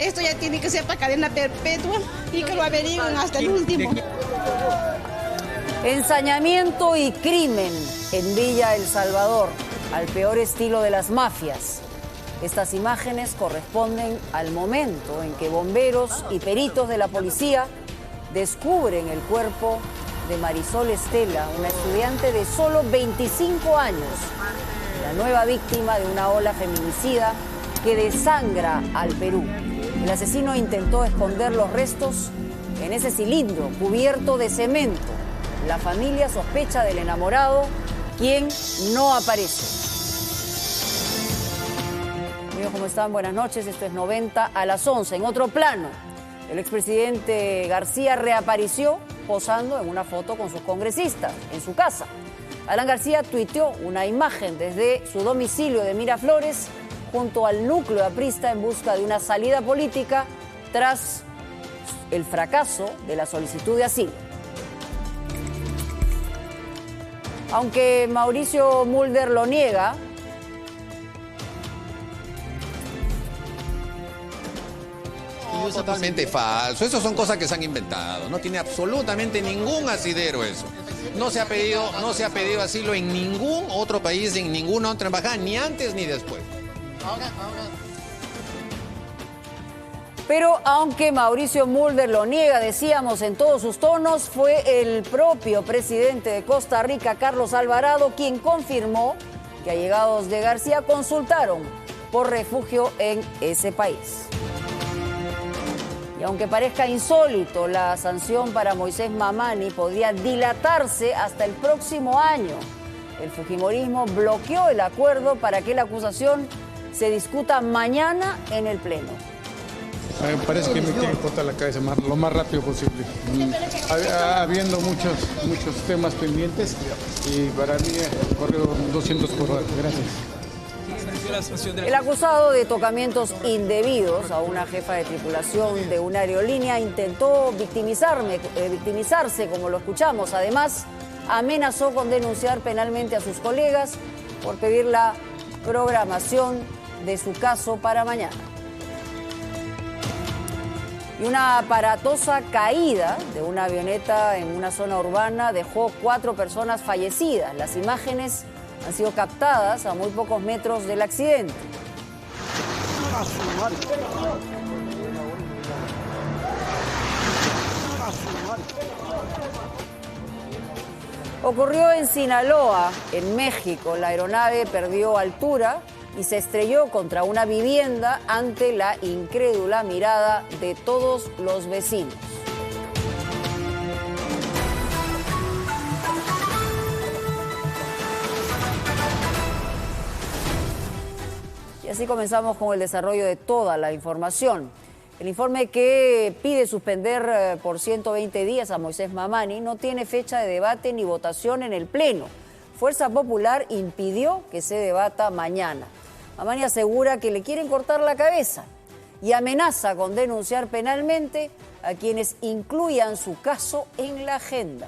Esto ya tiene que ser para cadena perpetua y que lo averigüen hasta el último. Ensañamiento y crimen en Villa El Salvador, al peor estilo de las mafias. Estas imágenes corresponden al momento en que bomberos y peritos de la policía descubren el cuerpo de Marisol Estela, una estudiante de solo 25 años, la nueva víctima de una ola feminicida que desangra al Perú. El asesino intentó esconder los restos en ese cilindro cubierto de cemento. La familia sospecha del enamorado, quien no aparece. Amigos, ¿cómo están? Buenas noches. Esto es 90 a las 11. En otro plano, el expresidente García reapareció posando en una foto con sus congresistas en su casa. Alan García tuiteó una imagen desde su domicilio de Miraflores junto al núcleo aprista en busca de una salida política tras el fracaso de la solicitud de asilo. Aunque Mauricio Mulder lo niega, no, es totalmente falso. Eso son cosas que se han inventado. No tiene absolutamente ningún asidero eso. No se ha pedido asilo en ningún otro país, en ninguna otra embajada, ni antes ni después. Pero aunque Mauricio Mulder lo niega, decíamos en todos sus tonos, fue el propio presidente de Costa Rica, Carlos Alvarado, quien confirmó que allegados de García consultaron por refugio en ese país. Y aunque parezca insólito, la sanción para Moisés Mamani podría dilatarse hasta el próximo año. El fujimorismo bloqueó el acuerdo para que la acusación se discuta mañana en el Pleno. Me parece que me quieren cortar la cabeza lo más rápido posible. Habiendo muchos temas pendientes y para mí corrió 200 por hora. Gracias. El acusado de tocamientos indebidos a una jefa de tripulación de una aerolínea intentó victimizarse, como lo escuchamos. Además, amenazó con denunciar penalmente a sus colegas por pedir la programación de su caso para mañana. Y una aparatosa caída de una avioneta en una zona urbana dejó 4 personas fallecidas. Las imágenes han sido captadas a muy pocos metros del accidente. Ocurrió en Sinaloa, en México. La aeronave perdió altura y se estrelló contra una vivienda ante la incrédula mirada de todos los vecinos. Y así comenzamos con el desarrollo de toda la información. El informe que pide suspender por 120 días a Moisés Mamani no tiene fecha de debate ni votación en el Pleno. Fuerza Popular impidió que se debata mañana. Mamani asegura que le quieren cortar la cabeza y amenaza con denunciar penalmente a quienes incluyan su caso en la agenda.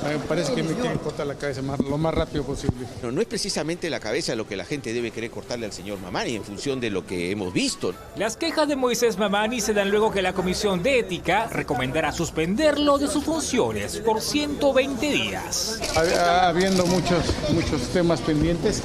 Me parece que me quieren cortar la cabeza lo más rápido posible. No es precisamente la cabeza lo que la gente debe querer cortarle al señor Mamani en función de lo que hemos visto. Las quejas de Moisés Mamani se dan luego que la Comisión de Ética recomendará suspenderlo de sus funciones por 120 días. Habiendo muchos temas pendientes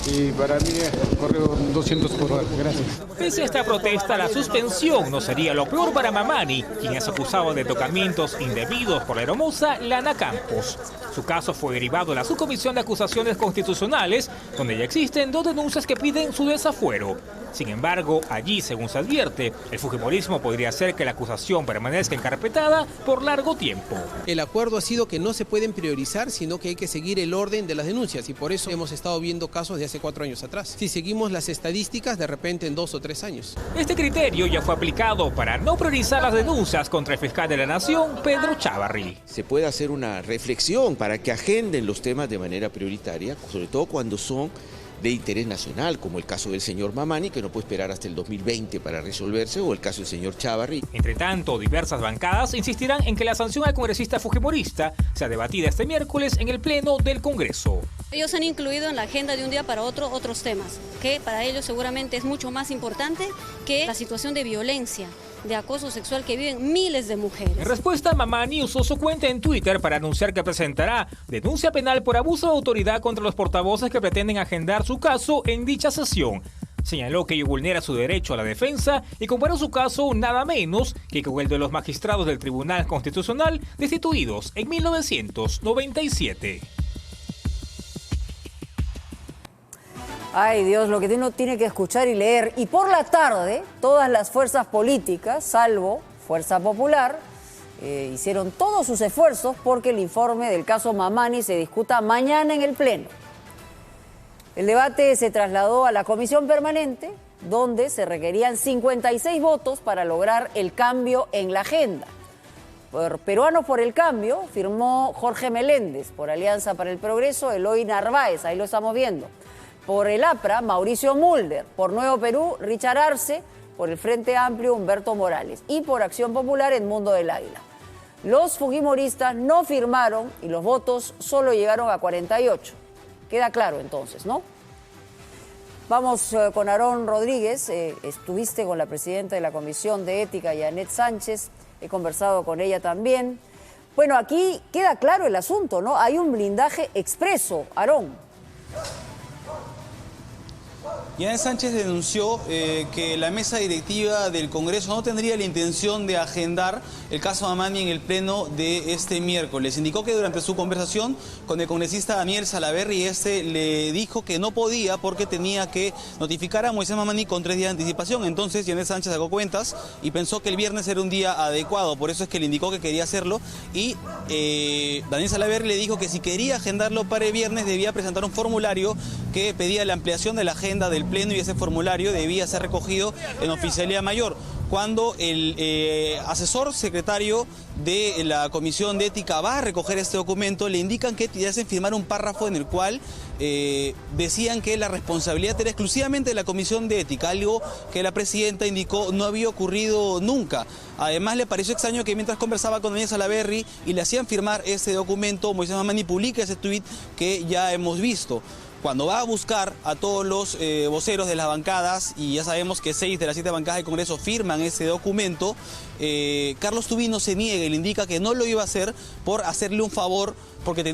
y para mí corrió 200 por hora. Gracias. Pese a esta protesta, la suspensión no sería lo peor para Mamani, quien es acusado de tocamientos indebidos por la hermosa Lana Campos. Su caso fue derivado de la Subcomisión de Acusaciones Constitucionales, donde ya existen 2 denuncias que piden su desafuero. Sin embargo, allí, según se advierte, el fujimorismo podría hacer que la acusación permanezca encarpetada por largo tiempo. El acuerdo ha sido que no se pueden priorizar, sino que hay que seguir el orden de las denuncias, y por eso hemos estado viendo casos de hace 4 años atrás. Si seguimos las estadísticas, de repente en 2 o 3 años. Este criterio ya fue aplicado para no priorizar las denuncias contra el fiscal de la Nación, Pedro Chávarri. Se puede hacer una reflexión dirección para que agenden los temas de manera prioritaria, sobre todo cuando son de interés nacional, como el caso del señor Mamani, que no puede esperar hasta el 2020 para resolverse, o el caso del señor Chávarri. Entre tanto, diversas bancadas insistirán en que la sanción al congresista fujimorista sea debatida este miércoles en el Pleno del Congreso. Ellos han incluido en la agenda de un día para otro otros temas, que para ellos seguramente es mucho más importante que la situación de violencia, de acoso sexual que viven miles de mujeres. En respuesta, Mamani usó su cuenta en Twitter para anunciar que presentará denuncia penal por abuso de autoridad contra los portavoces que pretenden agendar su caso en dicha sesión. Señaló que ello vulnera su derecho a la defensa y comparó su caso nada menos que con el de los magistrados del Tribunal Constitucional destituidos en 1997. Ay Dios, lo que uno tiene que escuchar y leer. Y por la tarde, todas las fuerzas políticas, salvo Fuerza Popular, hicieron todos sus esfuerzos porque el informe del caso Mamani se discuta mañana en el Pleno. El debate se trasladó a la Comisión Permanente, donde se requerían 56 votos para lograr el cambio en la agenda. Por Peruanos por el Cambio firmó Jorge Meléndez, por Alianza para el Progreso, Eloy Narváez, ahí lo estamos viendo. Por el APRA, Mauricio Mulder. Por Nuevo Perú, Richard Arce. Por el Frente Amplio, Humberto Morales. Y por Acción Popular, Edmundo del Águila. Los fujimoristas no firmaron y los votos solo llegaron a 48. Queda claro entonces, ¿no? Vamos con Aarón Rodríguez. Estuviste con la presidenta de la Comisión de Ética, Yanet Sánchez. He conversado con ella también. Bueno, aquí queda claro el asunto, ¿no? Hay un blindaje expreso, Aarón. Yanet Sánchez denunció que la mesa directiva del Congreso no tendría la intención de agendar el caso Mamani en el pleno de este miércoles. Indicó que durante su conversación con el congresista Daniel Salaverry, le dijo que no podía porque tenía que notificar a Moisés Mamani con 3 días de anticipación. Entonces Yanet Sánchez sacó cuentas y pensó que el viernes era un día adecuado, por eso es que le indicó que quería hacerlo. Y Daniel Salaverry le dijo que si quería agendarlo para el viernes debía presentar un formulario que pedía la ampliación de la agenda del Pleno y ese formulario debía ser recogido en Oficialía Mayor. Cuando el asesor secretario de la Comisión de Ética va a recoger este documento, le indican que te hacen firmar un párrafo en el cual decían que la responsabilidad era exclusivamente de la Comisión de Ética, algo que la presidenta indicó no había ocurrido nunca. Además, le pareció extraño que mientras conversaba con Daniel Salaverry y le hacían firmar ese documento, Moisés Mamani publica ese tuit que ya hemos visto. Cuando va a buscar a todos los voceros de las bancadas, y ya sabemos que 6 de las 7 bancadas del Congreso firman ese documento, Carlos Tubino se niega y le indica que no lo iba a hacer por hacerle un favor, porque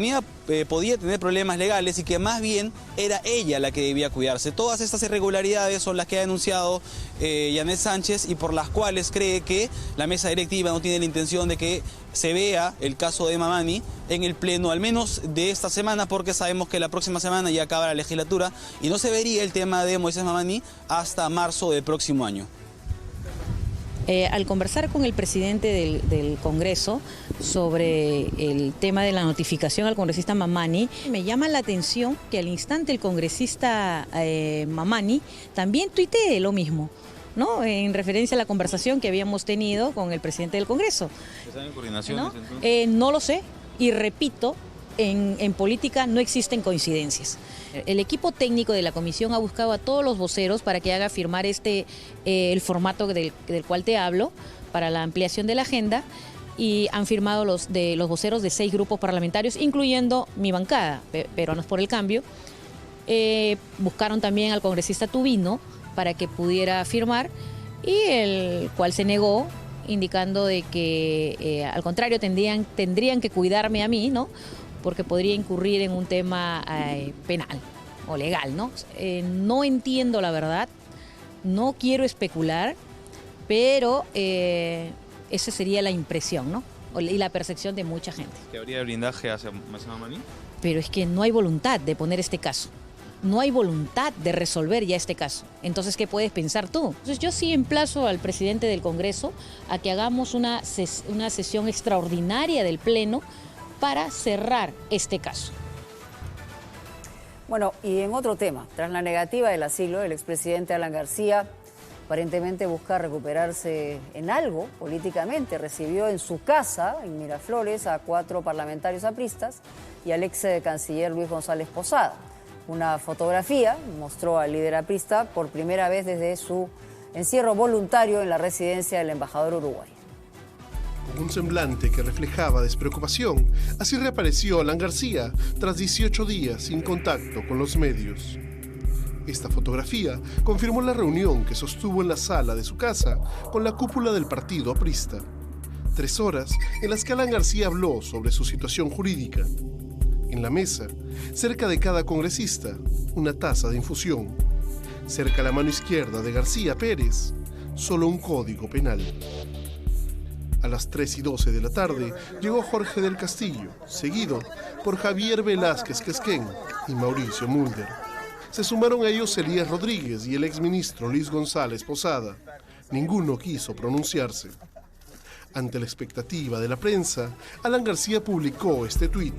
podía tener problemas legales y que más bien era ella la que debía cuidarse. Todas estas irregularidades son las que ha denunciado Yanet Sánchez y por las cuales cree que la mesa directiva no tiene la intención de que se vea el caso de Mamani en el Pleno, al menos de esta semana, porque sabemos que la próxima semana ya acaba la legislatura y no se vería el tema de Moisés Mamani hasta marzo del próximo año. Al conversar con el presidente del Congreso sobre el tema de la notificación al congresista Mamani, me llama la atención que al instante el congresista Mamani también tuitee lo mismo, ¿no? En referencia a la conversación que habíamos tenido con el presidente del Congreso. ¿Están en coordinación? ¿No? No lo sé y repito, en política no existen coincidencias. El equipo técnico de la comisión ha buscado a todos los voceros para que haga firmar el formato del cual te hablo para la ampliación de la agenda y han firmado los voceros de 6 grupos parlamentarios, incluyendo mi bancada, Peruanos por el Cambio. Buscaron también al congresista Tubino para que pudiera firmar y el cual se negó, indicando de que al contrario tendrían que cuidarme a mí, ¿no? Porque podría incurrir en un tema penal o legal, ¿no? No entiendo la verdad, no quiero especular, pero esa sería la impresión, ¿no? Y la percepción de mucha gente. ¿Que habría blindaje hacia Moisés Mamani? Pero es que no hay voluntad de poner este caso. No hay voluntad de resolver ya este caso. Entonces, ¿qué puedes pensar tú? Entonces, yo sí emplazo al presidente del Congreso a que hagamos una sesión extraordinaria del Pleno para cerrar este caso. Bueno, y en otro tema, tras la negativa del asilo, el expresidente Alan García Aparentemente busca recuperarse en algo políticamente. Recibió en su casa, en Miraflores, a 4 parlamentarios apristas y al ex canciller Luis González Posada. Una fotografía mostró al líder aprista por primera vez desde su encierro voluntario en la residencia del embajador uruguayo. Con un semblante que reflejaba despreocupación, así reapareció Alan García tras 18 días sin contacto con los medios. Esta fotografía confirmó la reunión que sostuvo en la sala de su casa con la cúpula del partido aprista. 3 horas en las que Alan García habló sobre su situación jurídica. En la mesa, cerca de cada congresista, una taza de infusión. Cerca a la mano izquierda de García Pérez, solo un código penal. A las 3:12 de la tarde llegó Jorge del Castillo, seguido por Javier Velázquez Quesquén y Mauricio Mulder. Se sumaron a ellos Elías Rodríguez y el exministro Luis González Posada. Ninguno quiso pronunciarse. Ante la expectativa de la prensa, Alan García publicó este tuit.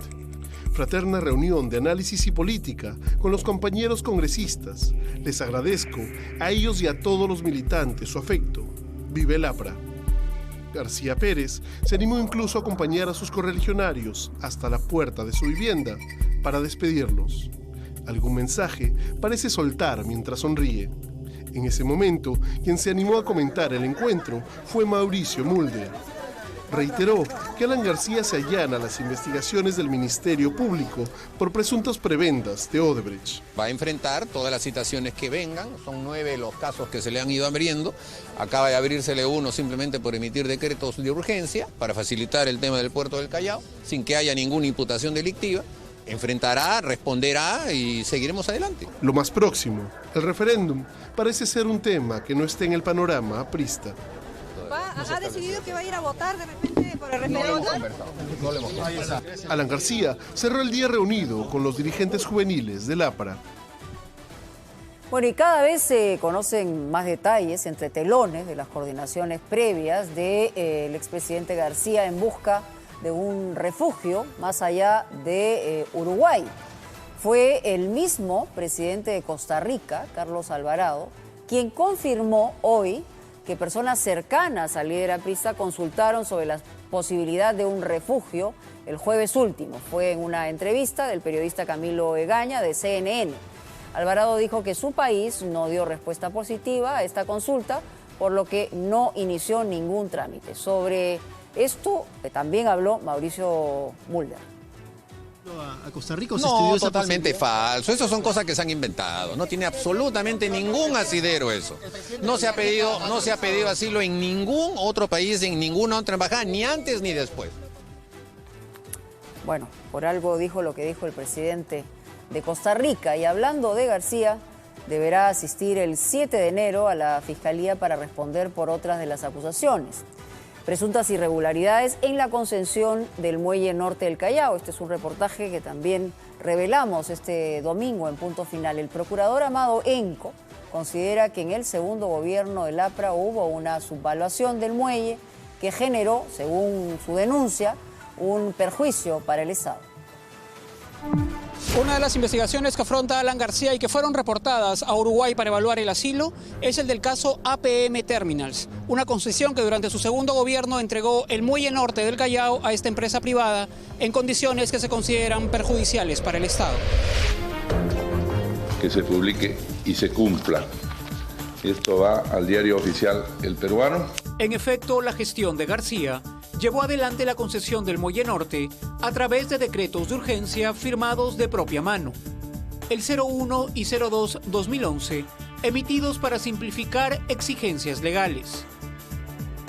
Fraterna reunión de análisis y política con los compañeros congresistas. Les agradezco a ellos y a todos los militantes su afecto. Vive el APRA. García Pérez se animó incluso a acompañar a sus correligionarios hasta la puerta de su vivienda para despedirlos. Algún mensaje parece soltar mientras sonríe. En ese momento, quien se animó a comentar el encuentro fue Mauricio Mulder. Reiteró que Alan García se allana las investigaciones del Ministerio Público por presuntas prebendas de Odebrecht. Va a enfrentar todas las citaciones que vengan, son 9 los casos que se le han ido abriendo, acaba de abrírsele uno simplemente por emitir decretos de urgencia para facilitar el tema del puerto del Callao, sin que haya ninguna imputación delictiva. Enfrentará, responderá y seguiremos adelante. Lo más próximo, el referéndum, parece ser un tema que no está en el panorama aprista. ¿Ha decidido que va a ir a votar de repente por el referéndum? No lo hemos conversado. Alan García cerró el día reunido con los dirigentes juveniles del APRA. Bueno, y cada vez se conocen más detalles entre telones de las coordinaciones previas del expresidente García en busca de un refugio más allá de Uruguay. Fue el mismo presidente de Costa Rica, Carlos Alvarado, quien confirmó hoy que personas cercanas al líder aprista consultaron sobre la posibilidad de un refugio el jueves último. Fue en una entrevista del periodista Camilo Egaña de CNN. Alvarado dijo que su país no dio respuesta positiva a esta consulta, por lo que no inició ningún trámite. Sobre esto también habló Mauricio Mulder. ¿A Costa Rica o se No, estudió esa totalmente posibilidad? falso. Eso son cosas que se han inventado. No tiene absolutamente ningún asidero eso. No se ha pedido asilo en ningún otro país, en ninguna otra embajada, ni antes ni después. Bueno, por algo dijo lo que dijo el presidente de Costa Rica. Y hablando de García, deberá asistir el 7 de enero a la Fiscalía para responder por otras de las acusaciones. Presuntas irregularidades en la concesión del muelle norte del Callao. Este es un reportaje que también revelamos este domingo en Punto Final. El procurador Amado Enco considera que en el segundo gobierno del APRA hubo una subvaluación del muelle que generó, según su denuncia, un perjuicio para el Estado. Una de las investigaciones que afronta Alan García y que fueron reportadas a Uruguay para evaluar el asilo es el del caso APM Terminals, una concesión que durante su segundo gobierno entregó el muelle norte del Callao a esta empresa privada en condiciones que se consideran perjudiciales para el Estado. Que se publique y se cumpla. Esto va al diario oficial El Peruano. En efecto, la gestión de García llevó adelante la concesión del Muelle Norte a través de decretos de urgencia firmados de propia mano. El 01 y 02-2011, emitidos para simplificar exigencias legales.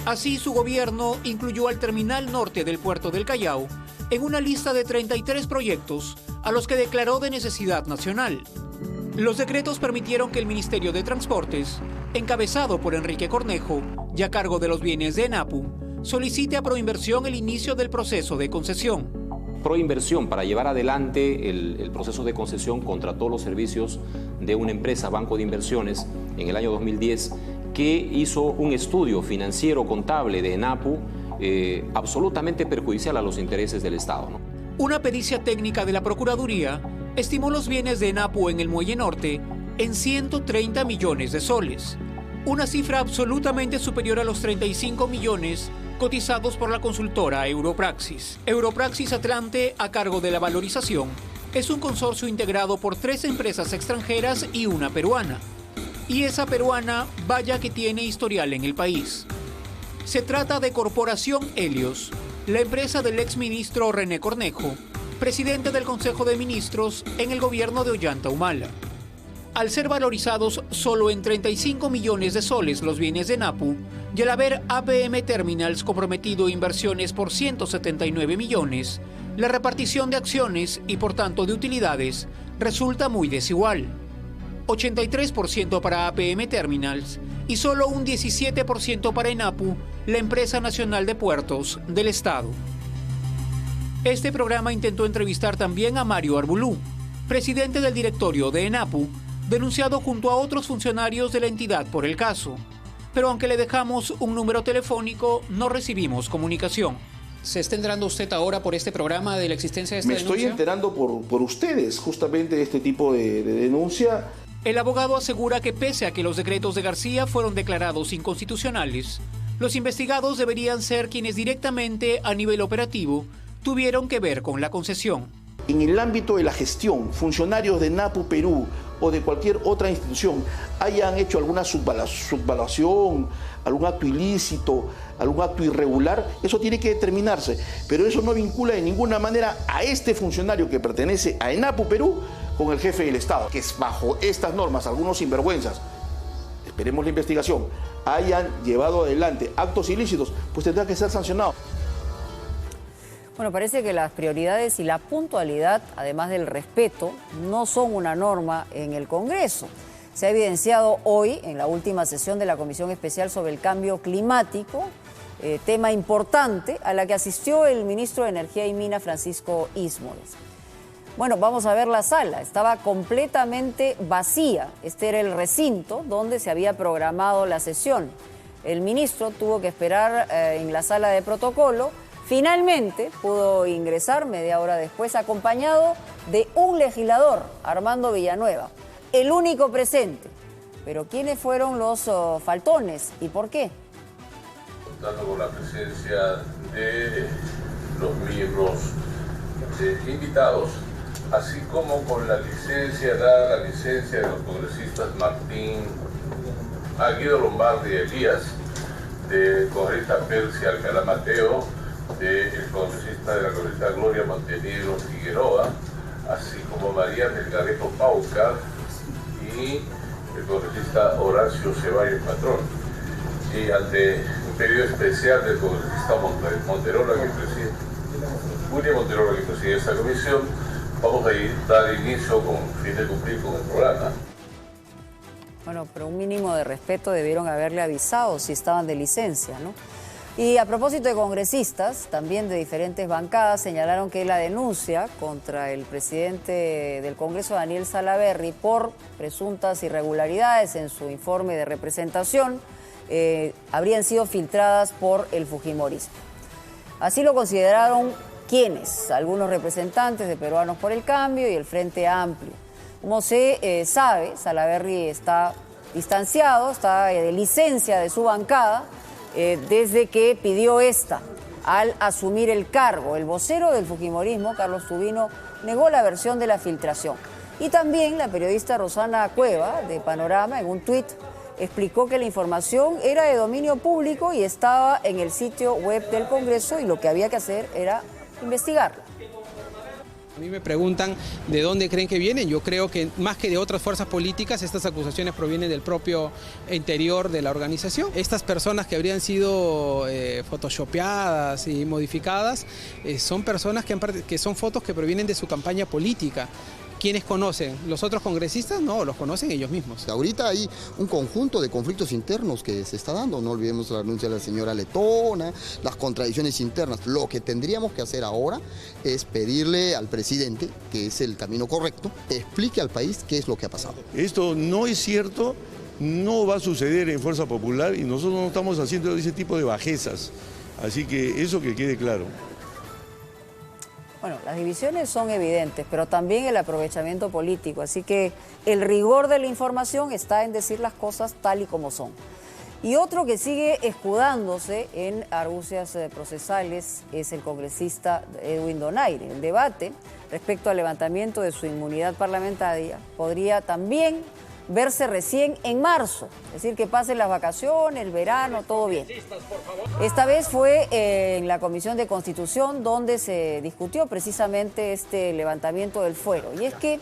Así, su gobierno incluyó al terminal norte del puerto del Callao en una lista de 33 proyectos a los que declaró de necesidad nacional. Los decretos permitieron que el Ministerio de Transportes, encabezado por Enrique Cornejo, y a cargo de los bienes de ENAPU, solicite a Proinversión el inicio del proceso de concesión. Proinversión, para llevar adelante el proceso de concesión, contrató los servicios de una empresa, Banco de Inversiones, en el año 2010, que hizo un estudio financiero contable de ENAPU absolutamente perjudicial a los intereses del Estado, ¿no? Una pericia técnica de la Procuraduría estimó los bienes de ENAPU en el Muelle Norte en 130 millones de soles. una cifra absolutamente superior a los 35 millones cotizados por la consultora Europraxis. Europraxis Atlante, a cargo de la valorización, es un consorcio integrado por 3 empresas extranjeras y una peruana. Y esa peruana, vaya que tiene historial en el país. Se trata de Corporación Helios, la empresa del exministro René Cornejo, presidente del Consejo de Ministros en el gobierno de Ollanta Humala. Al ser valorizados solo en 35 millones de soles los bienes de Napu, y al haber APM Terminals comprometido inversiones por 179 millones, la repartición de acciones y por tanto de utilidades resulta muy desigual. 83% para APM Terminals y solo un 17% para ENAPU, la empresa nacional de puertos del Estado. Este programa intentó entrevistar también a Mario Arbulú, presidente del directorio de ENAPU, denunciado junto a otros funcionarios de la entidad por el caso. Pero aunque le dejamos un número telefónico, no recibimos comunicación. ¿Se está enterando usted ahora por este programa de la existencia de esta denuncia? Me estoy enterando por ustedes, justamente, de este tipo de denuncia. El abogado asegura que pese a que los decretos de García fueron declarados inconstitucionales, los investigados deberían ser quienes directamente, a nivel operativo, tuvieron que ver con la concesión. En el ámbito de la gestión, funcionarios de NAPU Perú o de cualquier otra institución hayan hecho alguna subvaluación, algún acto ilícito, algún acto irregular, eso tiene que determinarse. Pero eso no vincula de ninguna manera a este funcionario que pertenece a ENAPU Perú con el jefe del Estado, que es bajo estas normas, algunos sinvergüenzas, esperemos la investigación, hayan llevado adelante actos ilícitos, pues tendrá que ser sancionado. Bueno, parece que las prioridades y la puntualidad, además del respeto, no son una norma en el Congreso. Se ha evidenciado hoy, en la última sesión de la Comisión Especial sobre el Cambio Climático, tema importante, a la que asistió el ministro de Energía y Minas, Francisco Ismodes. Bueno, vamos a ver la sala. Estaba completamente vacía. Este era el recinto donde se había programado la sesión. El ministro tuvo que esperar en la sala de protocolo. Finalmente pudo ingresar media hora después acompañado de un legislador, Armando Villanueva, el único presente. Pero ¿quiénes fueron los faltones y por qué? Contando con la presencia de los miembros invitados, así como con la licencia de los congresistas Martín, Guido Lombardi Elías, de congresista Percy Alcalá Mateo, de la congresista Gloria Montenegro Figueroa, así como María Melgarejo Pauca y el congresista Horacio Ceballos Patrón. Y ante un pedido especial del congresista William Monterola, que preside esta comisión, vamos a dar inicio con fin de cumplir con el programa. Bueno, pero un mínimo de respeto debieron haberle avisado si estaban de licencia, ¿no? Y a propósito de congresistas, también de diferentes bancadas, señalaron que la denuncia contra el presidente del Congreso, Daniel Salaverry, por presuntas irregularidades en su informe de representación, habrían sido filtradas por el fujimorismo. Así lo consideraron quienes, algunos representantes de Peruanos por el Cambio y el Frente Amplio. Como se sabe, Salaverry está distanciado, está de licencia de su bancada, desde que pidió esta al asumir el cargo. El vocero del fujimorismo, Carlos Tubino, negó la versión de la filtración. Y también la periodista Rosana Cueva, de Panorama, en un tuit, explicó que la información era de dominio público y estaba en el sitio web del Congreso y lo que había que hacer era investigarla. A mí me preguntan de dónde creen que vienen. Yo creo que más que de otras fuerzas políticas, estas acusaciones provienen del propio interior de la organización. Estas personas que habrían sido photoshopeadas y modificadas son personas que son fotos que provienen de su campaña política. ¿Quiénes conocen? ¿Los otros congresistas? No, los conocen ellos mismos. Ahorita hay un conjunto de conflictos internos que se está dando. No olvidemos la renuncia de la señora Letona, las contradicciones internas. Lo que tendríamos que hacer ahora es pedirle al presidente, que es el camino correcto, explique al país qué es lo que ha pasado. Esto no es cierto, no va a suceder en Fuerza Popular y nosotros no estamos haciendo ese tipo de bajezas. Así que eso que quede claro. Bueno, las divisiones son evidentes, pero también el aprovechamiento político. Así que el rigor de la información está en decir las cosas tal y como son. Y otro que sigue escudándose en argucias procesales es el congresista Edwin Donaire. El debate respecto al levantamiento de su inmunidad parlamentaria podría también verse recién en marzo, es decir, que pasen las vacaciones, el verano, todo bien. Esta vez fue en la Comisión de Constitución donde se discutió precisamente este levantamiento del fuero. Y es que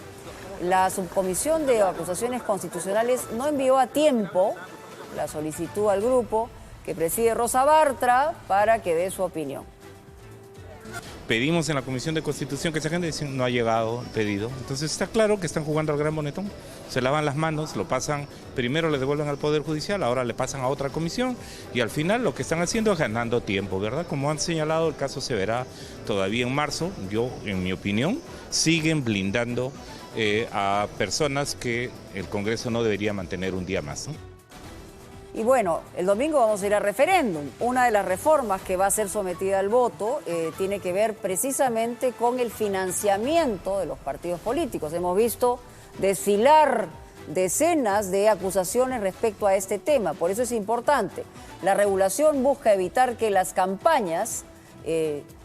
la Subcomisión de Acusaciones Constitucionales no envió a tiempo la solicitud al grupo que preside Rosa Bartra para que dé su opinión. Pedimos en la Comisión de Constitución que esa gente dice, no ha llegado el pedido. Entonces está claro que están jugando al gran bonetón. Se lavan las manos, lo pasan, primero le devuelven al Poder Judicial, ahora le pasan a otra comisión y al final lo que están haciendo es ganando tiempo, ¿verdad? Como han señalado, el caso se verá todavía en marzo. Yo, en mi opinión, siguen blindando a personas que el Congreso no debería mantener un día más, ¿no? Y bueno, el domingo vamos a ir a referéndum. Una de las reformas que va a ser sometida al voto tiene que ver precisamente con el financiamiento de los partidos políticos. Hemos visto desfilar decenas de acusaciones respecto a este tema. Por eso es importante. La regulación busca evitar que las campañas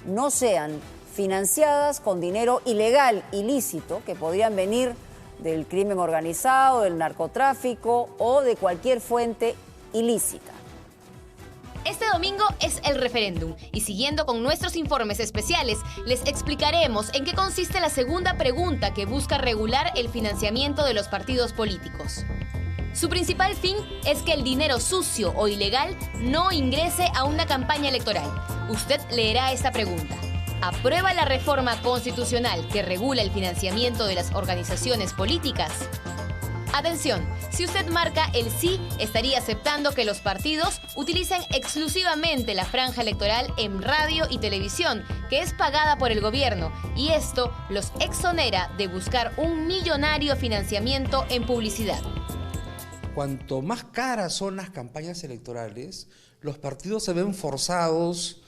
no sean financiadas con dinero ilegal, ilícito, que podrían venir del crimen organizado, del narcotráfico o de cualquier fuente ilícita. Este domingo es el referéndum y siguiendo con nuestros informes especiales, les explicaremos en qué consiste la segunda pregunta que busca regular el financiamiento de los partidos políticos. Su principal fin es que el dinero sucio o ilegal no ingrese a una campaña electoral. Usted leerá esta pregunta. ¿Aprueba la reforma constitucional que regula el financiamiento de las organizaciones políticas? Atención, si usted marca el sí, estaría aceptando que los partidos utilicen exclusivamente la franja electoral en radio y televisión, que es pagada por el gobierno, y esto los exonera de buscar un millonario financiamiento en publicidad. Cuanto más caras son las campañas electorales, los partidos se ven forzados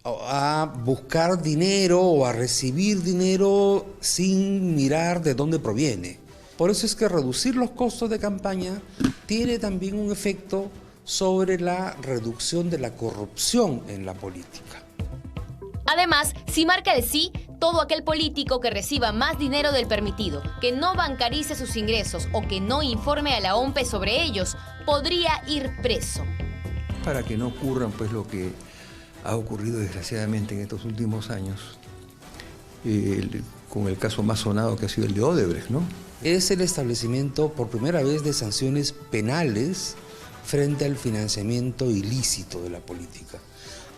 a buscar dinero o a recibir dinero sin mirar de dónde proviene. Por eso es que reducir los costos de campaña tiene también un efecto sobre la reducción de la corrupción en la política. Además, si marca el sí, todo aquel político que reciba más dinero del permitido, que no bancarice sus ingresos o que no informe a la OMPE sobre ellos, podría ir preso. Para que no ocurran pues lo que ha ocurrido desgraciadamente en estos últimos años, con el caso más sonado que ha sido el de Odebrecht, ¿no? Es el establecimiento por primera vez de sanciones penales frente al financiamiento ilícito de la política.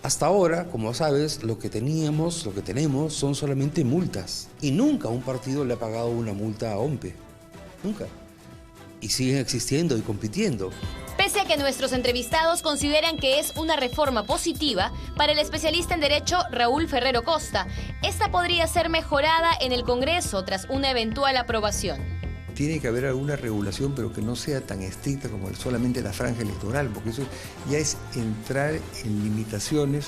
Hasta ahora, como sabes, lo que tenemos son solamente multas. Y nunca un partido le ha pagado una multa a OMPE. Nunca. Y siguen existiendo y compitiendo. Pese a que nuestros entrevistados consideran que es una reforma positiva, para el especialista en Derecho Raúl Ferrero Costa, esta podría ser mejorada en el Congreso tras una eventual aprobación. Tiene que haber alguna regulación, pero que no sea tan estricta como solamente la franja electoral, porque eso ya es entrar en limitaciones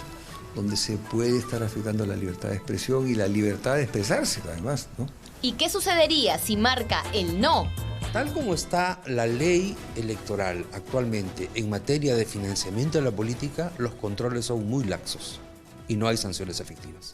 donde se puede estar afectando la libertad de expresión y la libertad de expresarse, además, ¿no? ¿Y qué sucedería si marca el no? Tal como está la ley electoral actualmente en materia de financiamiento de la política, los controles son muy laxos y no hay sanciones efectivas.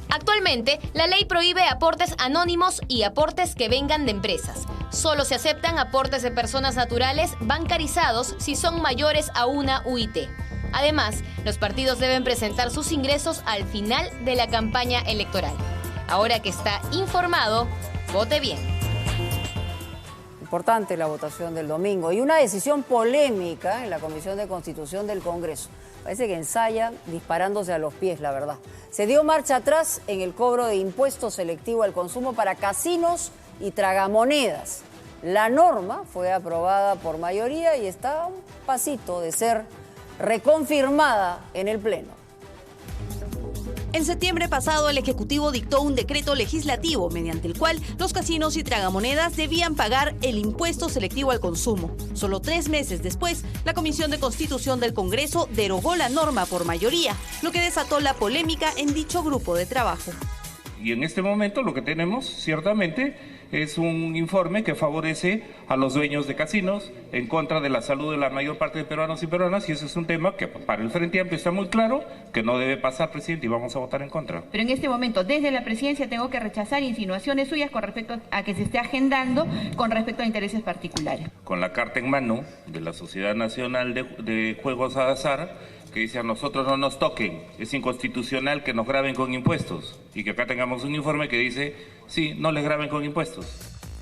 Actualmente, la ley prohíbe aportes anónimos y aportes que vengan de empresas. Solo se aceptan aportes de personas naturales bancarizados si son mayores a una UIT. Además, los partidos deben presentar sus ingresos al final de la campaña electoral. Ahora que está informado, vote bien. Importante la votación del domingo y una decisión polémica en la Comisión de Constitución del Congreso. Parece que ensayan disparándose a los pies, la verdad. Se dio marcha atrás en el cobro de impuesto selectivo al consumo para casinos y tragamonedas. La norma fue aprobada por mayoría y está a un pasito de ser reconfirmada en el Pleno. En septiembre pasado, el Ejecutivo dictó un decreto legislativo mediante el cual los casinos y tragamonedas debían pagar el impuesto selectivo al consumo. Solo 3 meses después, la Comisión de Constitución del Congreso derogó la norma por mayoría, lo que desató la polémica en dicho grupo de trabajo. Y en este momento lo que tenemos, ciertamente, es un informe que favorece a los dueños de casinos en contra de la salud de la mayor parte de peruanos y peruanas, y ese es un tema que para el Frente Amplio está muy claro que no debe pasar, presidente, y vamos a votar en contra. Pero en este momento, desde la presidencia, tengo que rechazar insinuaciones suyas con respecto a que se esté agendando con respecto a intereses particulares. Con la carta en mano de la Sociedad Nacional de Juegos de Azar, que dice a nosotros no nos toquen, es inconstitucional que nos graben con impuestos, y que acá tengamos un informe que dice, sí, no les graben con impuestos.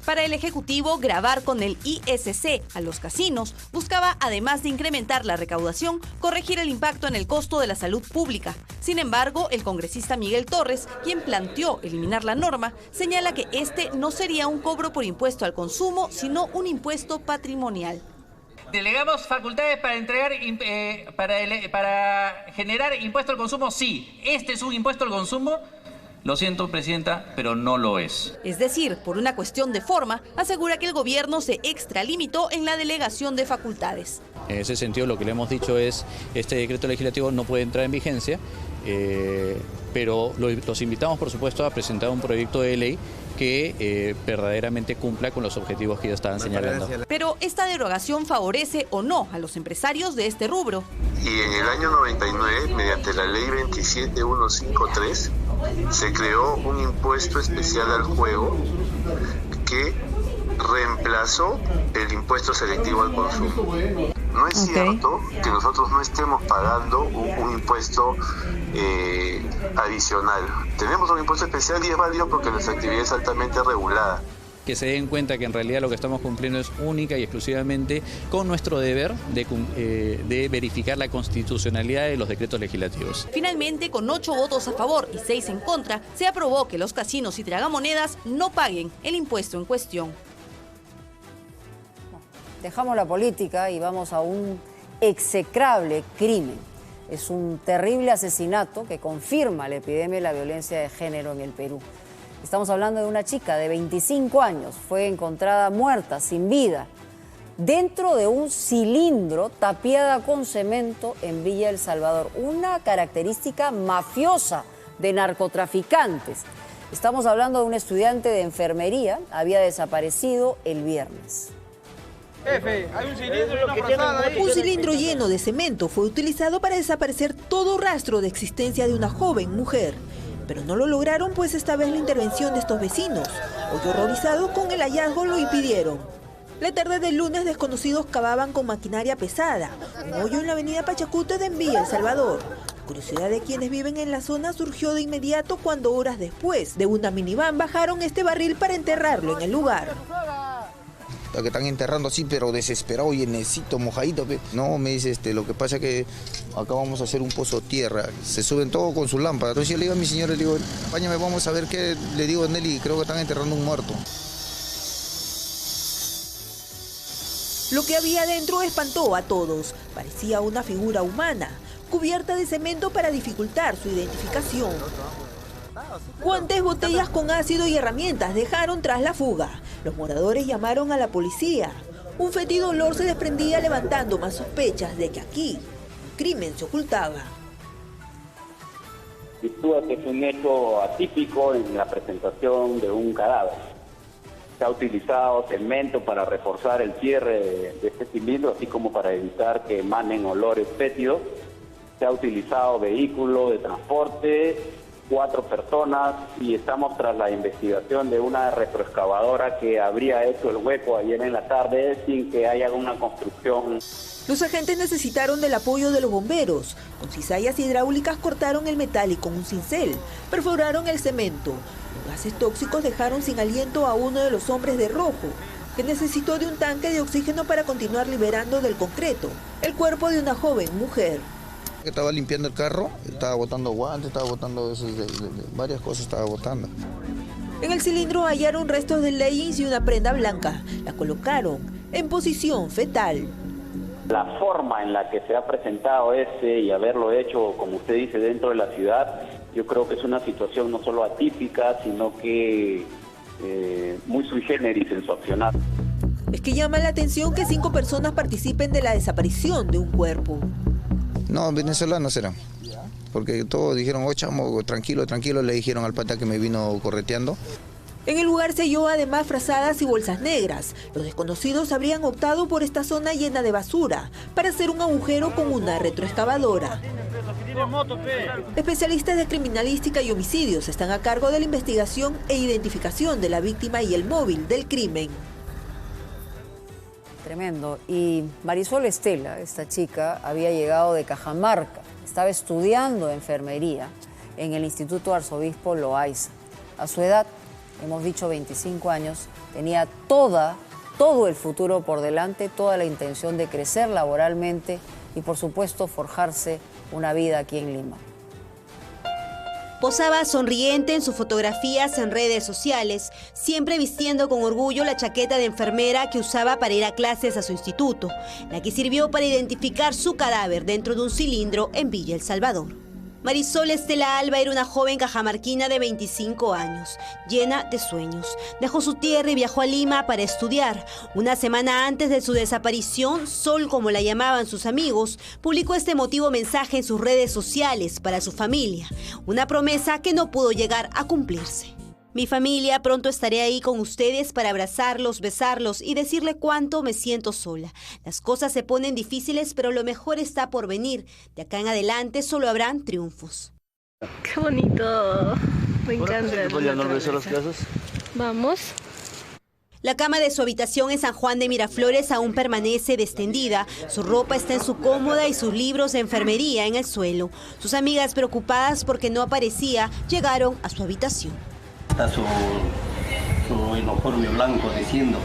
Para el Ejecutivo, grabar con el ISC a los casinos buscaba, además de incrementar la recaudación, corregir el impacto en el costo de la salud pública. Sin embargo, el congresista Miguel Torres, quien planteó eliminar la norma, señala que este no sería un cobro por impuesto al consumo, sino un impuesto patrimonial. ¿Delegamos facultades para entregar, para generar impuesto al consumo? Sí. ¿Este es un impuesto al consumo? Lo siento, presidenta, pero no lo es. Es decir, por una cuestión de forma, asegura que el gobierno se extralimitó en la delegación de facultades. En ese sentido, lo que le hemos dicho es este decreto legislativo no puede entrar en vigencia, pero los invitamos, por supuesto, a presentar un proyecto de ley que verdaderamente cumpla con los objetivos que ya estaban señalando. Pero ¿esta derogación favorece o no a los empresarios de este rubro? Y en el año 99, mediante la ley 27153, se creó un impuesto especial al juego que reemplazó el impuesto selectivo al consumo. No es cierto que nosotros no estemos pagando un impuesto adicional. Tenemos un impuesto especial y es válido porque nuestra actividad es altamente regulada. Que se den cuenta que en realidad lo que estamos cumpliendo es única y exclusivamente con nuestro deber de verificar la constitucionalidad de los decretos legislativos. Finalmente, con 8 votos a favor y 6 en contra, se aprobó que los casinos y tragamonedas no paguen el impuesto en cuestión. Dejamos la política y vamos a un execrable crimen. Es un terrible asesinato que confirma la epidemia de la violencia de género en el Perú. Estamos hablando de una chica de 25 años. Fue encontrada muerta, sin vida, dentro de un cilindro tapiada con cemento en Villa El Salvador. Una característica mafiosa de narcotraficantes. Estamos hablando de un estudiante de enfermería. Había desaparecido el viernes. Jefe, hay un cilindro y una frazada ahí. Un cilindro lleno de cemento fue utilizado para desaparecer todo rastro de existencia de una joven mujer. Pero no lo lograron, pues esta vez la intervención de estos vecinos, hoy horrorizados con el hallazgo, lo impidieron. La tarde del lunes, desconocidos cavaban con maquinaria pesada un hoyo en la avenida Pachacute de Villa El Salvador. La curiosidad de quienes viven en la zona surgió de inmediato cuando horas después de una minivan bajaron este barril para enterrarlo en el lugar. Que están enterrando así, pero desesperado, llenecito, mojadito. No, me dice, lo que pasa es que acá vamos a hacer un pozo tierra. Se suben todo con su lámpara. Entonces yo le digo a mi señora, le digo, acompáñame, vamos a ver qué. Le digo, Nelly, creo que están enterrando un muerto. Lo que había dentro espantó a todos. Parecía una figura humana, cubierta de cemento para dificultar su identificación. Guantes, botellas con ácido y herramientas dejaron tras la fuga. Los moradores llamaron a la policía. Un fétido olor se desprendía, levantando más sospechas de que aquí un crimen se ocultaba. Sitúa que es un hecho atípico en la presentación de un cadáver. Se ha utilizado cemento para reforzar el cierre de este cilindro, así como para evitar que emanen olores fétidos. Se ha utilizado vehículo de transporte, 4 personas, y estamos tras la investigación de una retroexcavadora que habría hecho el hueco ayer en la tarde sin que haya una construcción. Los agentes necesitaron del apoyo de los bomberos. Con cizallas hidráulicas cortaron el metal y con un cincel perforaron el cemento. Los gases tóxicos dejaron sin aliento a uno de los hombres de rojo, que necesitó de un tanque de oxígeno para continuar liberando del concreto el cuerpo de una joven mujer. Estaba limpiando el carro, estaba botando guantes, estaba botando varias cosas, estaba botando. En el cilindro hallaron restos de leggings y una prenda blanca. La colocaron en posición fetal. La forma en la que se ha presentado y haberlo hecho, como usted dice, dentro de la ciudad, yo creo que es una situación no solo atípica, sino que muy sui generis en su accionar. Es que llama la atención que 5 personas participen de la desaparición de un cuerpo. No, venezolanos eran. porque todos dijeron, oh chamo, tranquilo, tranquilo, le dijeron al pata que me vino correteando. En el lugar se halló además frazadas y bolsas negras. Los desconocidos habrían optado por esta zona llena de basura para hacer un agujero con una retroexcavadora. Especialistas de criminalística y homicidios están a cargo de la investigación e identificación de la víctima y el móvil del crimen. Tremendo. Y Marisol Estela, esta chica, había llegado de Cajamarca. Estaba estudiando enfermería en el Instituto Arzobispo Loaiza. A su edad, hemos dicho 25 años, tenía todo el futuro por delante, toda la intención de crecer laboralmente y, por supuesto, forjarse una vida aquí en Lima. Posaba sonriente en sus fotografías en redes sociales, siempre vistiendo con orgullo la chaqueta de enfermera que usaba para ir a clases a su instituto, la que sirvió para identificar su cadáver dentro de un cilindro en Villa El Salvador. Marisol Estela Alba era una joven cajamarquina de 25 años, llena de sueños. Dejó su tierra y viajó a Lima para estudiar. Una semana antes de su desaparición, Sol, como la llamaban sus amigos, publicó este emotivo mensaje en sus redes sociales para su familia. Una promesa que no pudo llegar a cumplirse. Mi familia, pronto estaré ahí con ustedes para abrazarlos, besarlos y decirle cuánto me siento sola. Las cosas se ponen difíciles, pero lo mejor está por venir. De acá en adelante solo habrán triunfos. ¡Qué bonito! Me encanta. Vamos. La cama de su habitación en San Juan de Miraflores aún permanece extendida. Su ropa está en su cómoda y sus libros de enfermería en el suelo. Sus amigas, preocupadas porque no aparecía, llegaron a su habitación. Está su uniforme blanco diciendo,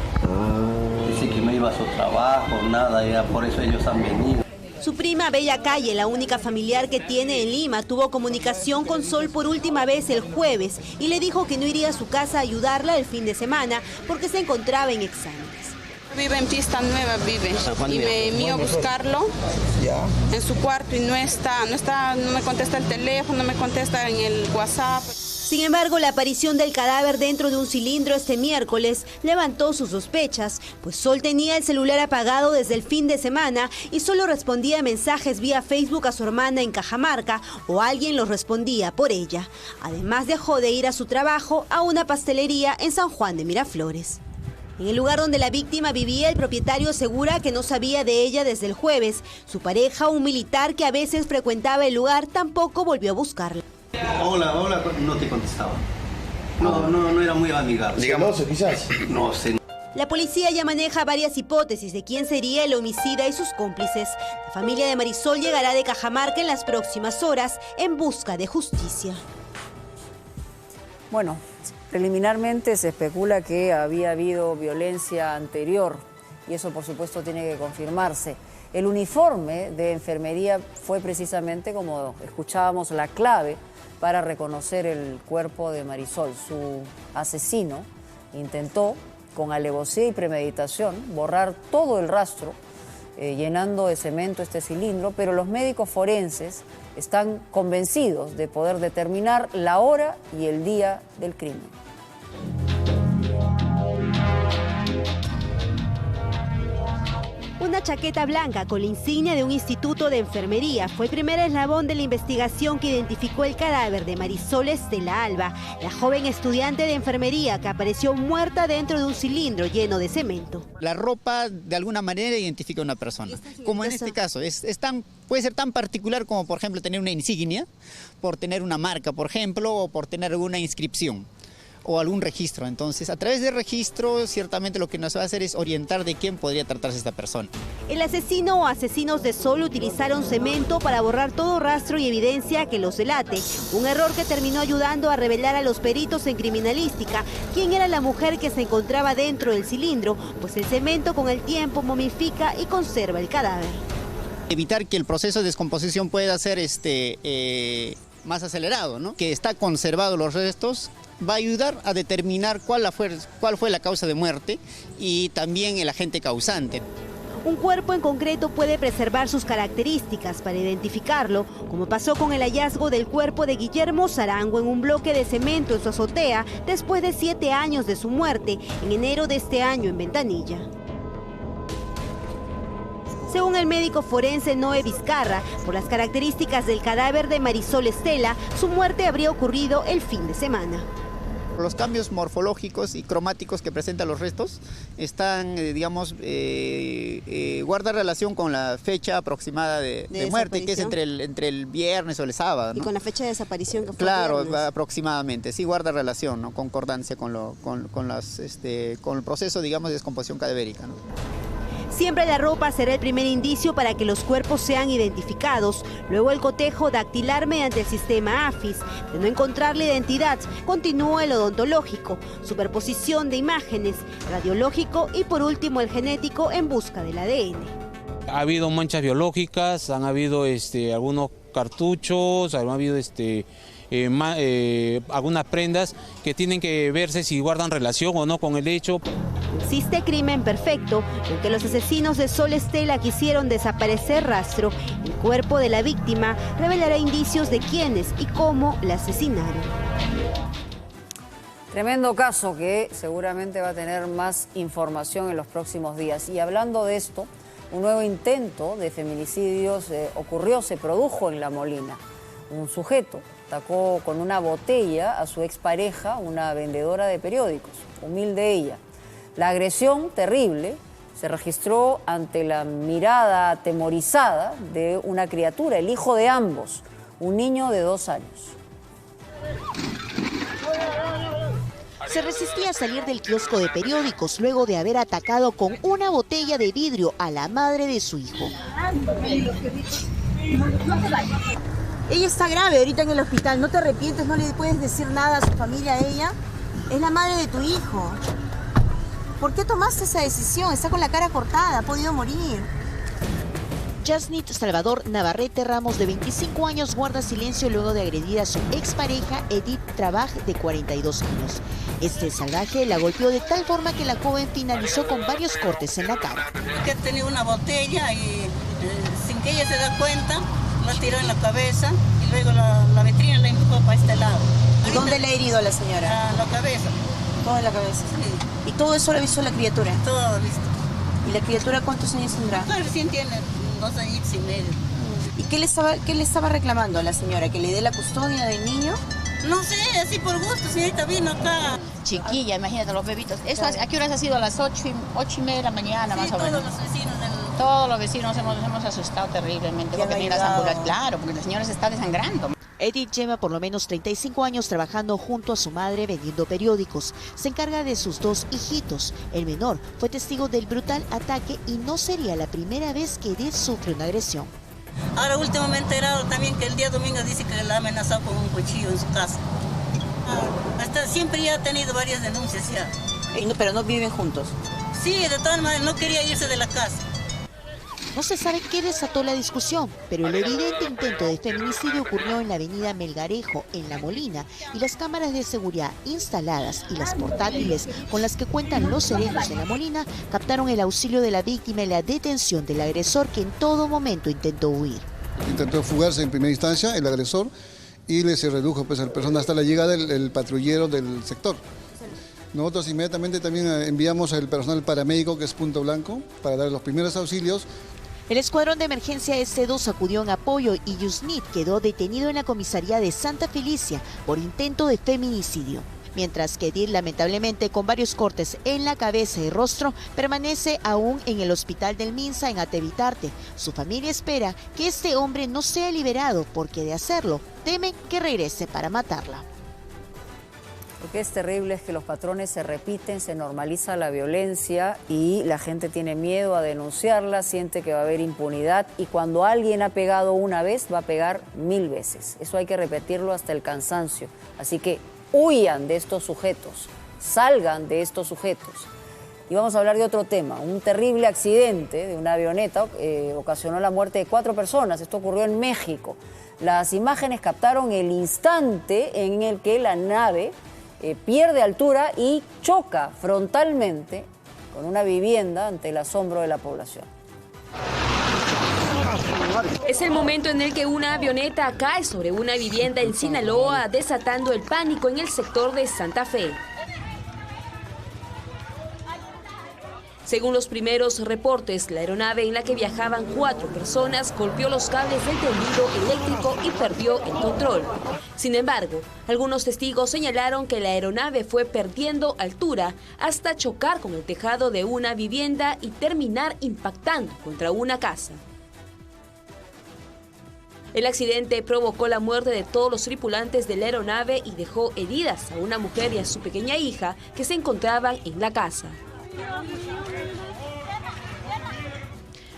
dice que no iba a su trabajo, nada, ya por eso ellos han venido. Su prima Bella Calle, la única familiar que tiene en Lima, tuvo comunicación con Sol por última vez el jueves y le dijo que no iría a su casa a ayudarla el fin de semana porque se encontraba en exámenes. Vive en Pista Nueva, y me envió a buscarlo en su cuarto y no me contesta el teléfono, no me contesta en el WhatsApp. Sin embargo, la aparición del cadáver dentro de un cilindro este miércoles levantó sus sospechas, pues Sol tenía el celular apagado desde el fin de semana y solo respondía mensajes vía Facebook a su hermana en Cajamarca o alguien los respondía por ella. Además, dejó de ir a su trabajo a una pastelería en San Juan de Miraflores. En el lugar donde la víctima vivía, el propietario asegura que no sabía de ella desde el jueves. Su pareja, un militar que a veces frecuentaba el lugar, tampoco volvió a buscarla. Hola, no te contestaba. No era muy amigable. Digamos, quizás. No sé. La policía ya maneja varias hipótesis de quién sería el homicida y sus cómplices. La familia de Marisol llegará de Cajamarca en las próximas horas en busca de justicia. Bueno, preliminarmente se especula que había habido violencia anterior y eso por supuesto tiene que confirmarse. El uniforme de enfermería fue precisamente, como escuchábamos, la clave para reconocer el cuerpo de Marisol. Su asesino intentó, con alevosía y premeditación, borrar todo el rastro, llenando de cemento este cilindro, pero los médicos forenses están convencidos de poder determinar la hora y el día del crimen. Una chaqueta blanca con la insignia de un instituto de enfermería fue el primer eslabón de la investigación que identificó el cadáver de Marisol Estela Alba, la joven estudiante de enfermería que apareció muerta dentro de un cilindro lleno de cemento. La ropa de alguna manera identifica a una persona, como en este caso, puede ser tan particular como por ejemplo tener una insignia, por tener una marca por ejemplo, o por tener alguna inscripción o algún registro. Entonces, a través del registro, ciertamente lo que nos va a hacer es orientar de quién podría tratarse esta persona. El asesino o asesinos de Sol utilizaron cemento para borrar todo rastro y evidencia que los delate. Un error que terminó ayudando a revelar a los peritos en criminalística quién era la mujer que se encontraba dentro del cilindro, pues el cemento con el tiempo momifica y conserva el cadáver. Evitar que el proceso de descomposición pueda ser más acelerado, ¿no? Que está conservado los restos, va a ayudar a determinar cuál fue la causa de muerte y también el agente causante. Un cuerpo en concreto puede preservar sus características para identificarlo, como pasó con el hallazgo del cuerpo de Guillermo Zarango en un bloque de cemento en su azotea después de 7 años de su muerte, en enero de este año en Ventanilla. Según el médico forense Noé Vizcarra, por las características del cadáver de Marisol Estela, su muerte habría ocurrido el fin de semana. Los cambios morfológicos y cromáticos que presentan los restos están, guarda relación con la fecha aproximada de muerte, que es entre el viernes o el sábado, ¿no? Y con la fecha de desaparición que fue claro, el viernes. Aproximadamente, sí guarda relación, ¿no? Concordancia con el proceso, digamos, de descomposición cadavérica, ¿no? Siempre la ropa será el primer indicio para que los cuerpos sean identificados. Luego el cotejo dactilar mediante el sistema AFIS. De no encontrar la identidad, continúa el odontológico, superposición de imágenes, radiológico y por último el genético en busca del ADN. Ha habido manchas biológicas, han habido algunos cartuchos, han habido algunas prendas que tienen que verse si guardan relación o no con el hecho. Existe crimen perfecto, en que los asesinos de Sol Estela quisieron desaparecer rastro. El cuerpo de la víctima revelará indicios de quiénes y cómo la asesinaron. Tremendo caso que seguramente va a tener más información en los próximos días. Y hablando de esto, un nuevo intento de feminicidio se produjo en La Molina. Un sujeto atacó con una botella a su expareja, una vendedora de periódicos, humilde ella. La agresión terrible se registró ante la mirada atemorizada de una criatura, el hijo de ambos, un niño de 2 años. Se resistía a salir del kiosco de periódicos luego de haber atacado con una botella de vidrio a la madre de su hijo. Ella está grave ahorita en el hospital, ¿no te arrepientes? ¿No le puedes decir nada a su familia, a ella? Es la madre de tu hijo. ¿Por qué tomaste esa decisión? Está con la cara cortada, ha podido morir. Yasnit Salvador Navarrete Ramos, de 25 años, guarda silencio luego de agredir a su expareja Edith Trabaj, de 42 años. Este salvaje la golpeó de tal forma que la joven finalizó con varios cortes en la cara. Que tenía una botella y sin que ella se da cuenta, la tiró en la cabeza y luego la vitrina la empujó para este lado. ¿Y dónde le ha herido a la señora? En la cabeza. Todo en la cabeza. Sí. ¿Y todo eso lo ha visto la criatura? Todo lo ha visto. ¿Y la criatura cuántos años tendrá? Recién tiene 2 años y medio. ¿Y qué le estaba reclamando a la señora? ¿Que le dé la custodia del niño? No sé, así por gusto, señorita vino acá. Chiquilla, imagínate, los bebitos. ¿Eso a qué horas ha sido? A las 8:30 de la mañana, sí, más o menos. Todos los vecinos hemos asustado terriblemente porque viene las ambulancias. Claro, porque la señora se está desangrando. Edith lleva por lo menos 35 años trabajando junto a su madre vendiendo periódicos. Se encarga de sus 2 hijitos. El menor fue testigo del brutal ataque y no sería la primera vez que Edith sufre una agresión. Ahora últimamente era también que el día domingo dice que la ha amenazado con un cuchillo en su casa. Hasta siempre ya ha tenido varias denuncias ya. Pero no viven juntos. Sí, de todas maneras no quería irse de la casa. No se sabe qué desató la discusión, pero el evidente intento de feminicidio ocurrió en la avenida Melgarejo, en La Molina, y las cámaras de seguridad instaladas y las portátiles con las que cuentan los serenos en La Molina captaron el auxilio de la víctima y la detención del agresor, que en todo momento intentó huir. Intentó fugarse en primera instancia el agresor y se redujo pues al personal hasta la llegada del patrullero del sector. Nosotros inmediatamente también enviamos al personal paramédico, que es Punto Blanco, para dar los primeros auxilios. El escuadrón de emergencia S2 acudió en apoyo y Yusnit quedó detenido en la comisaría de Santa Felicia por intento de feminicidio. Mientras que Edith, lamentablemente con varios cortes en la cabeza y rostro, permanece aún en el hospital del Minsa en Atevitarte. Su familia espera que este hombre no sea liberado porque, de hacerlo, temen que regrese para matarla. Lo que es terrible es que los patrones se repiten, se normaliza la violencia y la gente tiene miedo a denunciarla, siente que va a haber impunidad, y cuando alguien ha pegado una vez va a pegar 1000 veces. Eso hay que repetirlo hasta el cansancio. Así que huyan de estos sujetos, salgan de estos sujetos. Y vamos a hablar de otro tema. Un terrible accidente de una avioneta ocasionó la muerte de 4 personas. Esto ocurrió en México. Las imágenes captaron el instante en el que la nave pierde altura y choca frontalmente con una vivienda ante el asombro de la población. Es el momento en el que una avioneta cae sobre una vivienda en Sinaloa, desatando el pánico en el sector de Santa Fe. Según los primeros reportes, la aeronave en la que viajaban 4 personas golpeó los cables del tendido eléctrico y perdió el control. Sin embargo, algunos testigos señalaron que la aeronave fue perdiendo altura hasta chocar con el tejado de una vivienda y terminar impactando contra una casa. El accidente provocó la muerte de todos los tripulantes de la aeronave y dejó heridas a una mujer y a su pequeña hija que se encontraban en la casa.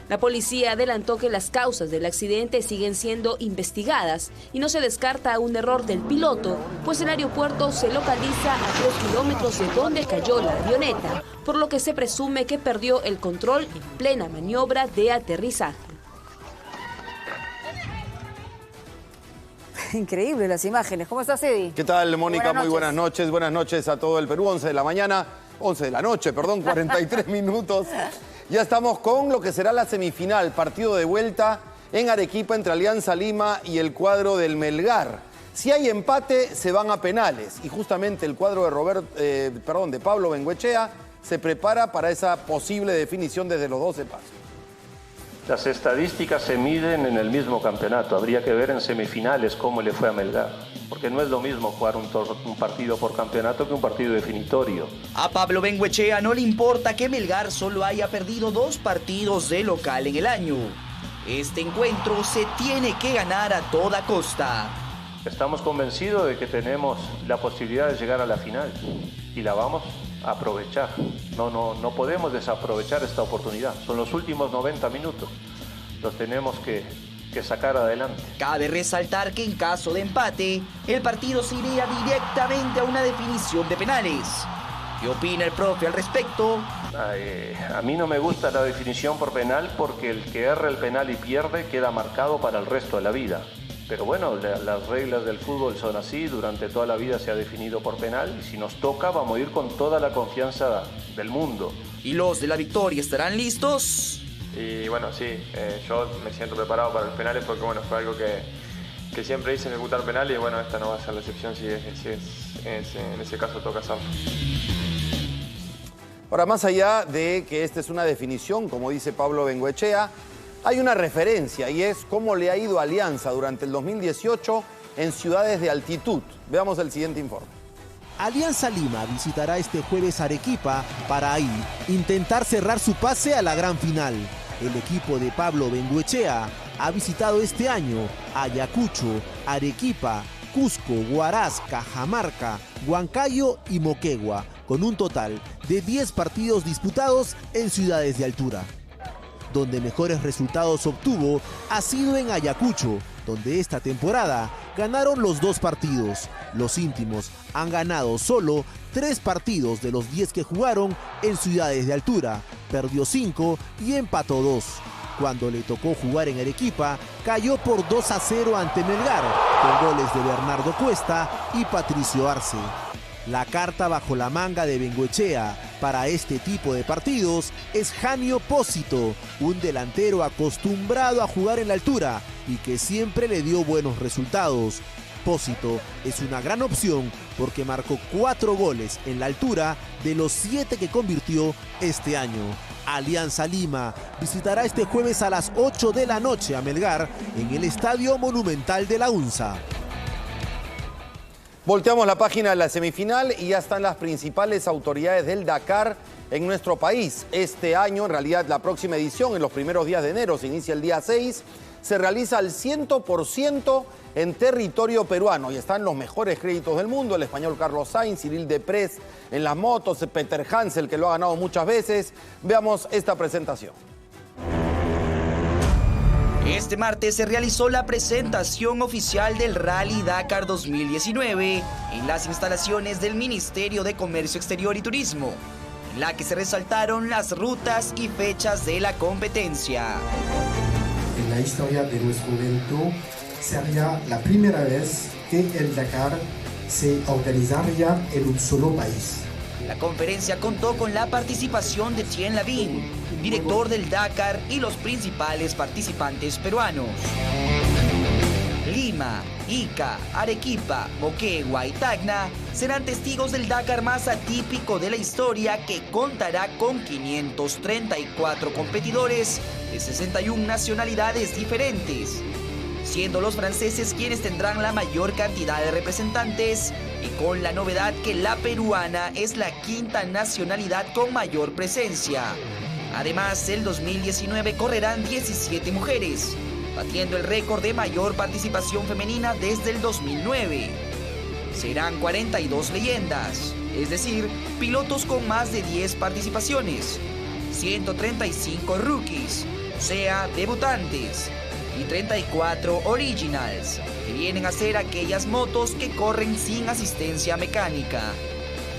La policía adelantó que las causas del accidente siguen siendo investigadas y no se descarta un error del piloto, pues el aeropuerto se localiza a 3 kilómetros de donde cayó la avioneta, por lo que se presume que perdió el control en plena maniobra de aterrizaje. Increíble las imágenes. ¿Cómo estás, Eddie? ¿Qué tal, Mónica? Muy buenas noches. Buenas noches a todo el Perú. 11 de la noche, 43 minutos. Ya estamos con lo que será la semifinal, partido de vuelta en Arequipa entre Alianza Lima y el cuadro del Melgar. Si hay empate, se van a penales. Y justamente el cuadro de Pablo Bengoechea se prepara para esa posible definición desde los 12 pasos. Las estadísticas se miden en el mismo campeonato. Habría que ver en semifinales cómo le fue a Melgar. Porque no es lo mismo jugar un partido por campeonato que un partido definitorio. A Pablo Bengoechea no le importa que Melgar solo haya perdido 2 partidos de local en el año. Este encuentro se tiene que ganar a toda costa. Estamos convencidos de que tenemos la posibilidad de llegar a la final. Y la vamos a aprovechar. No podemos desaprovechar esta oportunidad. Son los últimos 90 minutos. Los tenemos que sacar adelante. Cabe resaltar que en caso de empate, el partido se iría directamente a una definición de penales. ¿Qué opina el profe al respecto? A mí no me gusta la definición por penal porque el que erra el penal y pierde queda marcado para el resto de la vida. Pero bueno, las reglas del fútbol son así, durante toda la vida se ha definido por penal y si nos toca vamos a ir con toda la confianza del mundo. ¿Y los de la victoria estarán listos? Y bueno, sí, yo me siento preparado para los penales porque bueno, fue algo que siempre hice ejecutar penales y bueno, esta no va a ser la excepción si en ese caso toca hacerlo. Ahora, más allá de que esta es una definición, como dice Pablo Bengoechea, hay una referencia y es cómo le ha ido a Alianza durante el 2018 en ciudades de altitud. Veamos el siguiente informe. Alianza Lima visitará este jueves Arequipa para ahí intentar cerrar su pase a la gran final. El equipo de Pablo Bengoechea ha visitado este año Ayacucho, Arequipa, Cusco, Huaraz, Cajamarca, Huancayo y Moquegua, con un total de 10 partidos disputados en ciudades de altura. Donde mejores resultados obtuvo ha sido en Ayacucho, donde esta temporada ganaron los 2 partidos. Los íntimos han ganado solo 3 partidos de los 10 que jugaron en ciudades de altura, perdió 5 y empató 2. Cuando le tocó jugar en Arequipa, cayó por 2-0 ante Melgar, con goles de Bernardo Cuesta y Patricio Arce. La carta bajo la manga de Bengoechea para este tipo de partidos es Janio Pósito, un delantero acostumbrado a jugar en la altura y que siempre le dio buenos resultados. Pósito es una gran opción porque marcó 4 goles en la altura de los 7 que convirtió este año. Alianza Lima visitará este jueves a las 8 de la noche a Melgar en el Estadio Monumental de la UNSA. Volteamos la página de la semifinal y ya están las principales autoridades del Dakar en nuestro país. Este año, en realidad la próxima edición, en los primeros días de enero, se inicia el día 6, se realiza al 100% en territorio peruano y están los mejores créditos del mundo, el español Carlos Sainz, Cyril Deprez en las motos, Peter Hansel, que lo ha ganado muchas veces. Veamos esta presentación. Este martes se realizó la presentación oficial del Rally Dakar 2019 en las instalaciones del Ministerio de Comercio Exterior y Turismo, en la que se resaltaron las rutas y fechas de la competencia. En la historia de nuestro evento sería la primera vez que el Dakar se organizaría en un solo país. La conferencia contó con la participación de Thien Lavin, director del Dakar, y los principales participantes peruanos. Lima, Ica, Arequipa, Moquegua y Tacna serán testigos del Dakar más atípico de la historia, que contará con 534 competidores de 61 nacionalidades diferentes, siendo los franceses quienes tendrán la mayor cantidad de representantes, y con la novedad que la peruana es la quinta nacionalidad con mayor presencia. Además, el 2019 correrán 17 mujeres, batiendo el récord de mayor participación femenina desde el 2009. Serán 42 leyendas, es decir, pilotos con más de 10 participaciones, 135 rookies, o sea, debutantes, y 34 originals, que vienen a ser aquellas motos que corren sin asistencia mecánica.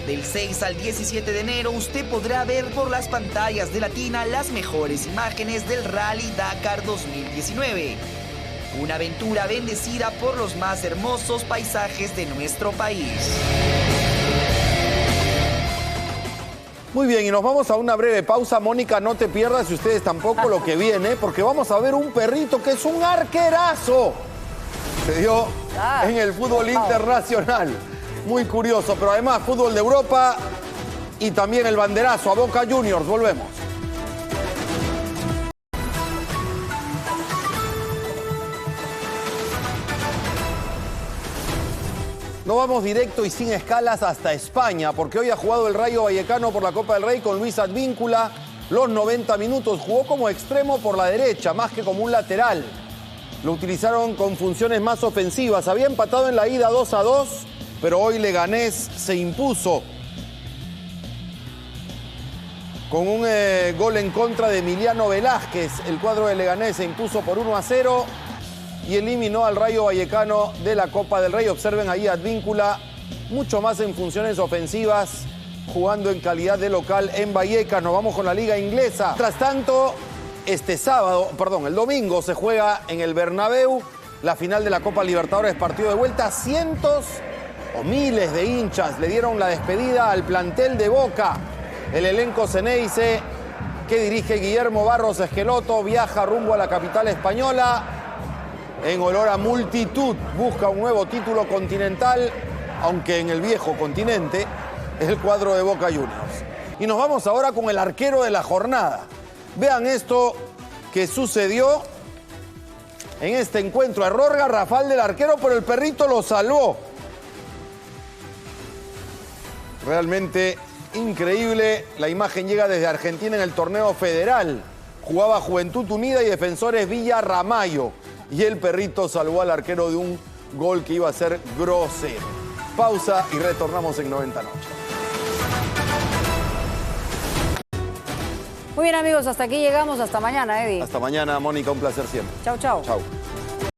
Del 6 al 17 de enero usted podrá ver por las pantallas de Latina las mejores imágenes del Rally Dakar 2019. Una aventura bendecida por los más hermosos paisajes de nuestro país. Muy bien, y nos vamos a una breve pausa. Mónica, no te pierdas, y ustedes tampoco, lo que viene, porque vamos a ver un perrito que es un arquerazo. Se dio en el fútbol internacional. Muy curioso, pero además fútbol de Europa y también el banderazo a Boca Juniors. Volvemos. Nos vamos directo y sin escalas hasta España, porque hoy ha jugado el Rayo Vallecano por la Copa del Rey con Luis Advíncula los 90 minutos. Jugó como extremo por la derecha, más que como un lateral. Lo utilizaron con funciones más ofensivas. Había empatado en la ida 2-2, pero hoy Leganés se impuso con un gol en contra de Emiliano Velázquez. El cuadro de Leganés se impuso por 1-0 y eliminó al Rayo Vallecano de la Copa del Rey. Observen ahí a Advíncula, mucho más en funciones ofensivas, jugando en calidad de local en Vallecas. Nos vamos con la Liga Inglesa. Mientras tanto, el domingo se juega en el Bernabéu la final de la Copa Libertadores, partido de vuelta. Cientos o miles de hinchas le dieron la despedida al plantel de Boca. El elenco Ceneice, que dirige Guillermo Barros Esqueloto, viaja rumbo a la capital española. En olor a multitud, busca un nuevo título continental, aunque en el viejo continente, el cuadro de Boca Juniors. Y nos vamos ahora con el arquero de la jornada. Vean esto que sucedió en este encuentro. Error garrafal del arquero, pero el perrito lo salvó. Realmente increíble. La imagen llega desde Argentina en el torneo federal. Jugaba Juventud Unida y Defensores Villa Ramallo. Y el perrito salvó al arquero de un gol que iba a ser grosero. Pausa y retornamos en 90 Noches. Muy bien, amigos, hasta aquí llegamos. Hasta mañana, Eddie. Hasta mañana, Mónica, un placer siempre. Chau, chau. Chau.